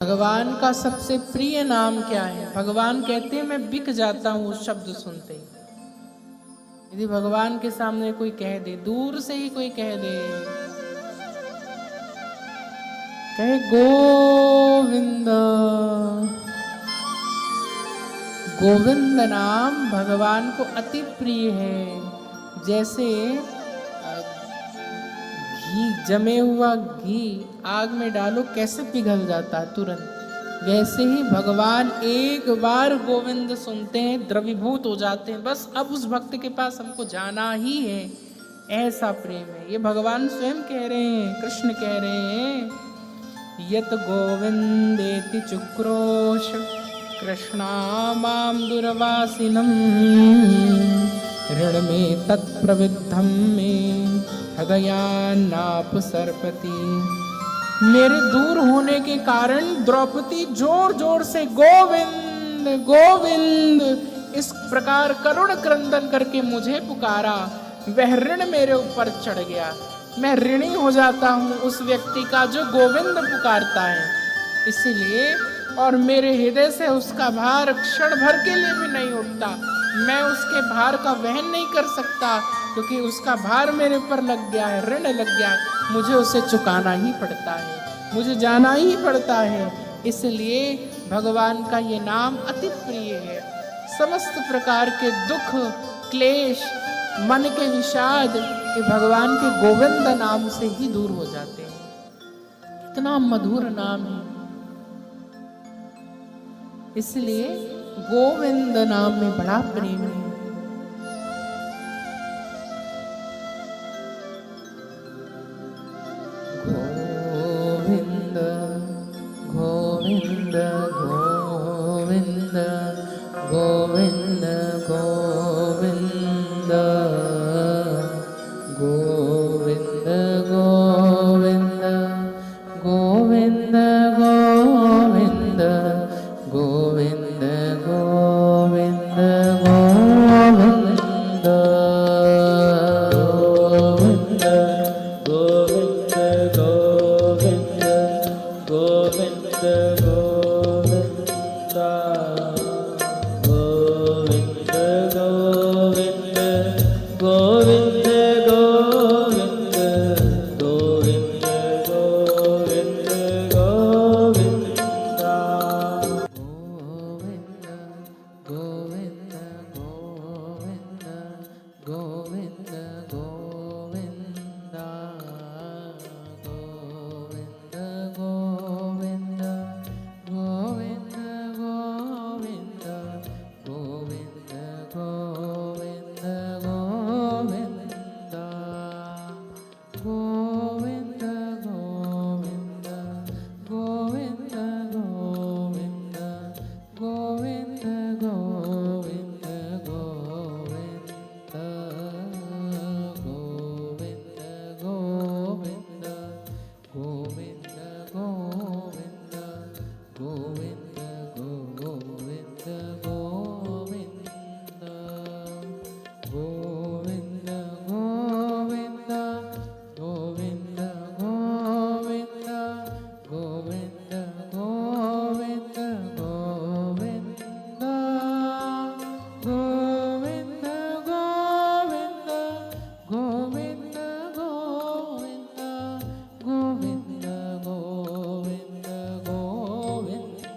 भगवान का सबसे प्रिय नाम क्या है? भगवान कहते हैं मैं बिक जाता हूँ उस शब्द सुनते ही। यदि भगवान के सामने कोई कह दे, दूर से ही कोई कह दे, कहे गोविंद, गोविंद नाम भगवान को अति प्रिय है। जैसे घी, जमे हुआ घी आग में डालो कैसे पिघल जाता है तुरंत, वैसे ही भगवान एक बार गोविंद सुनते हैं द्रवीभूत हो जाते हैं। बस अब उस भक्त के पास हमको जाना ही है, ऐसा प्रेम है। ये भगवान स्वयं कह रहे हैं, कृष्ण कह रहे हैं, यत गोविंदेति चुक्रोश कृष्णा माम दुर्वासिनम ऋण में तत्प्रविद्धम में हृदयान्नाप सरपति। मेरे दूर होने के कारण द्रौपदी जोर जोर से गोविंद गोविंद इस प्रकार करुण क्रंदन करके मुझे पुकारा, वह ऋण मेरे ऊपर चढ़ गया। मैं ऋणी हो जाता हूँ उस व्यक्ति का जो गोविंद पुकारता है, इसलिए और मेरे हृदय से उसका भार क्षण भर के लिए भी नहीं उठता। मैं उसके भार का वहन नहीं कर सकता, क्योंकि उसका भार मेरे ऊपर लग गया है, ऋण लग गया है, मुझे उसे चुकाना ही पड़ता है, मुझे जाना ही पड़ता है। इसलिए भगवान का ये नाम अति प्रिय है। समस्त प्रकार के दुख, क्लेश, मन के विषाद ये भगवान के गोविंद नाम से ही दूर हो जाते हैं। इतना मधुर नाम है, इसलिए गोविंद नाम में बड़ा प्रेम है। गोविंद गोविंद गोविंद गोविंद गोविंद गोविंद गोविंद गोविंद गोविंद गोविंद गोविंद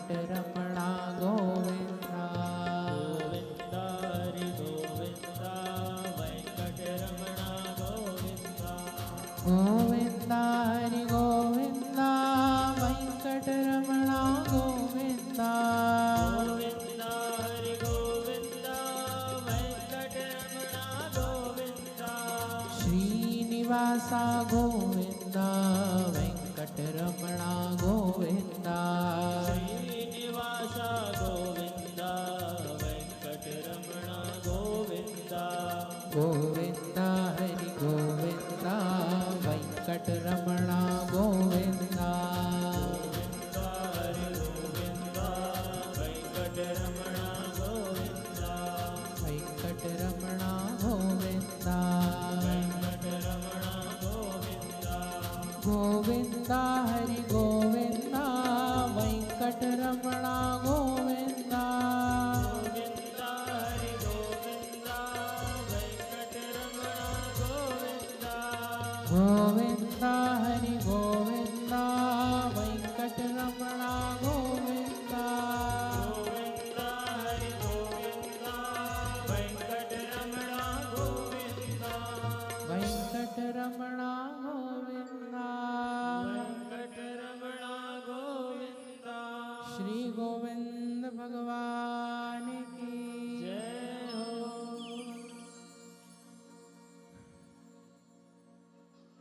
वेंकटरमणा गोविंदा गोविंदा हरि गोविंदा वेंकटरमणा गोविंदा गोविंदा हरि गोविंदा वेंकटरमणा गोविंदा गोविंदा हरि गोविंदा वेंकटरमणा गोविंदा श्रीनिवासा गोविंदा वेंकटरमणा गोविंदा श्रीनिवासा गोविंदा वेंकटरमणा गोविंदा गोविंदा हरि गोविंदा वेंकटरमणा गोविंदा गोविंदा हरि गोविंदा वेंकटरमणा गोविंदा वेंकटरमणा गोविंदा वेंकटरमणा गोविंदा गोविंदा हरि गोविंदा वेंकटरमणा गोविंदा गोविंदा हरि गोविंदा वेंकटरमणा गोविंदा गोविंदा हरि गोविंदा वेंकटरमणा गोविंदा गोविंदा हरि गोविंदा वेंकटरमणा गोविंदा वेंकटरमणा गोविंदा वेंकटरमणा गोविंदा श्री गोविंद भगवान की